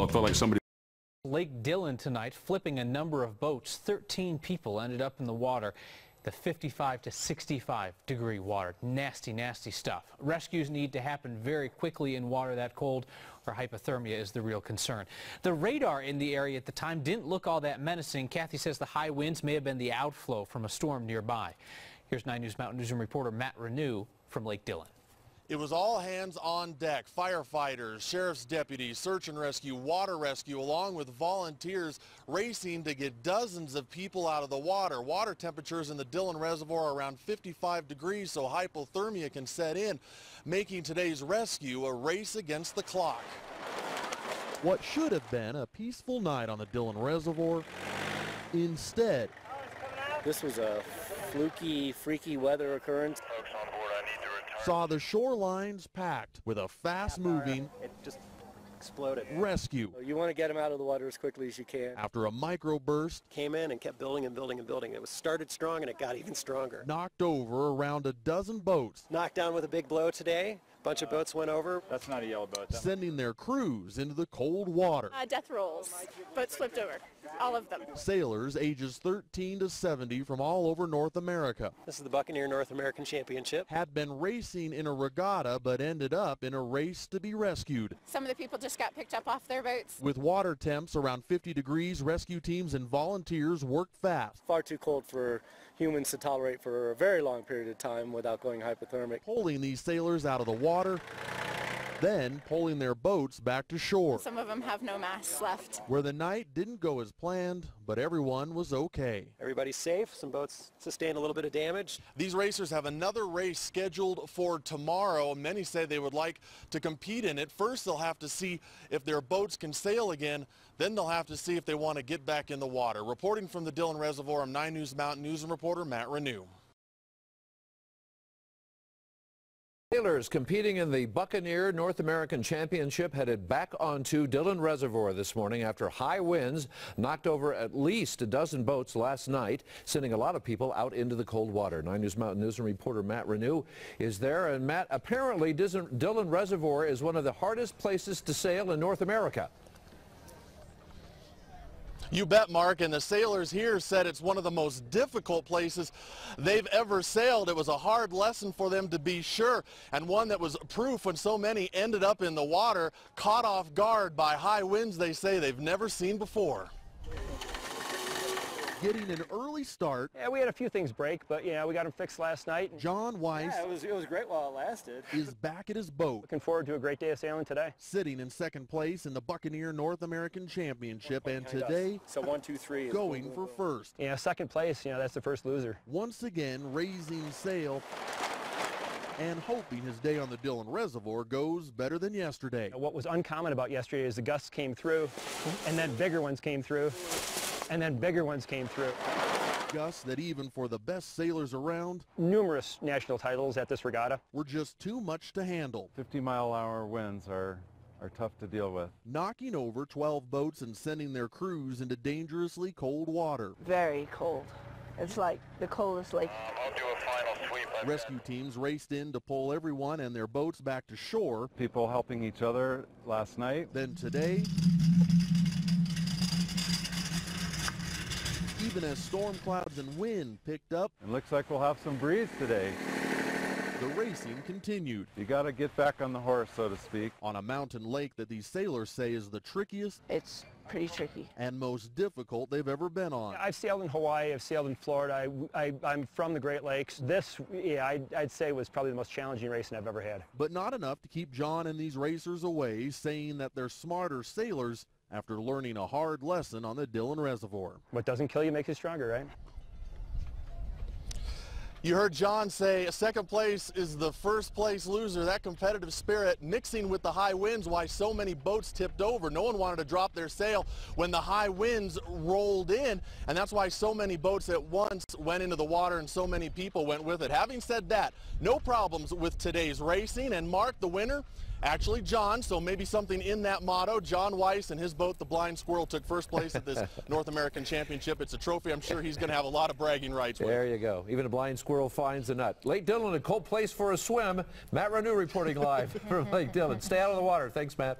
It felt like somebody. Lake Dillon tonight, flipping a number of boats. 13 people ended up in the water. The 55 to 65 degree water. Nasty, nasty stuff. Rescues need to happen very quickly in water that cold, or hypothermia is the real concern. The radar in the area at the time didn't look all that menacing. Kathy says the high winds may have been the outflow from a storm nearby. Here's 9 News Mountain Newsroom reporter Matt Renew from Lake Dillon. It was all hands on deck. Firefighters, sheriff's deputies, search and rescue, water rescue, along with volunteers racing to get dozens of people out of the water. Water temperatures in the Dillon Reservoir are around 55 degrees, so hypothermia can set in, making today's rescue a race against the clock. What should have been a peaceful night on the Dillon Reservoir, instead, this was a fluky, freaky weather occurrence. saw the shorelines packed with a fast-moving It just exploded. rescue. You want to get them out of the water as quickly as you can. After a microburst, Came in and kept building and building and building. It was started strong and it got even stronger. knocked over around a dozen boats, Knocked down with a big blow today. Bunch of boats went over. That's not a yellow boat. sending their crews into the cold water. Death rolls. Boats flipped over. All of them. Sailors ages 13 to 70 from all over North America This is the Buccaneer North American Championship. had been racing in a regatta but ended up in a race to be rescued. Some of the people just got picked up off their boats. With water temps around 50 degrees, rescue teams and volunteers worked fast, Far too cold for humans to tolerate for a very long period of time without going hypothermic. pulling these sailors out of the water, then pulling their boats back to shore, Some of them have no masts left. where the night didn't go as planned, but everyone was okay. Everybody's safe. Some boats sustained a little bit of damage. These racers have another race scheduled for tomorrow. Many say they would like to compete in it. First, they'll have to see if their boats can sail again. Then they'll have to see if they want to get back in the water. Reporting from the Dillon Reservoir, I'm 9 News Mountain News and reporter Matt Renew. Sailors competing in the Buccaneer North American Championship headed back onto Dillon Reservoir this morning after high winds knocked over at least a dozen boats last night, sending a lot of people out into the cold water. 9 News Mountain News and reporter Matt Renew is there. And Matt, apparently Dillon Reservoir is one of the hardest places to sail in North America. You bet, Mark, and the sailors here said it's one of the most difficult places they've ever sailed. It was a hard lesson for them, to be sure, and one that was proof when so many ended up in the water, caught off guard by high winds they say they've never seen before. Getting an early start, Yeah, we had a few things break, but we got them fixed last night. John Weiss Yeah, it was great while it lasted. is back at his boat, Looking forward to a great day of sailing today. sitting in second place in the Buccaneer North American Championship, and today So 1, 2, 3. is going for first. second place, that's the first loser. Once again raising sail and hoping his day on the Dillon Reservoir goes better than yesterday. What was uncommon about yesterday is the gusts came through, and then bigger ones came through, and then bigger ones came through. Gusts that even for the best sailors around Numerous national titles at this regatta. were just too much to handle, 50-mile-an-hour winds are tough to deal with. knocking over 12 boats and sending their crews into dangerously cold water. Very cold. It's like the coldest lake. I'll do a final sweep. Rescue teams raced in to pull everyone and their boats back to shore. People helping each other last night. Then today, even as storm clouds and wind picked up, It looks like we'll have some breeze today. the racing continued You got to get back on the horse, so to speak. on a mountain lake that these sailors say is the trickiest It's pretty tricky. and most difficult they've ever been on. I've sailed in Hawaii, I've sailed in Florida, I'm from the Great Lakes. This, I'd say was probably the most challenging racing I've ever had. But not enough to keep John and these racers away, saying that they're smarter sailors after learning a hard lesson on the Dillon Reservoir. What doesn't kill you makes you stronger, right? You heard John say second place is the first place loser. That competitive spirit mixing with the high winds, why so many boats tipped over. No one wanted to drop their sail when the high winds rolled in, and that's why so many boats at once went into the water and so many people went with it. Having said that, no problems with today's racing, and Mark, the winner, actually John, so maybe something in that motto. John Weiss and his boat, the Blind Squirrel, took first place at this North American Championship. It's a trophy I'm sure he's going to have a lot of bragging rights with. There you go. Even a blind squirrel finds a nut. Lake Dillon, a cold place for a swim. Matt Renew reporting live from Lake Dillon. Stay out of the water. Thanks, Matt.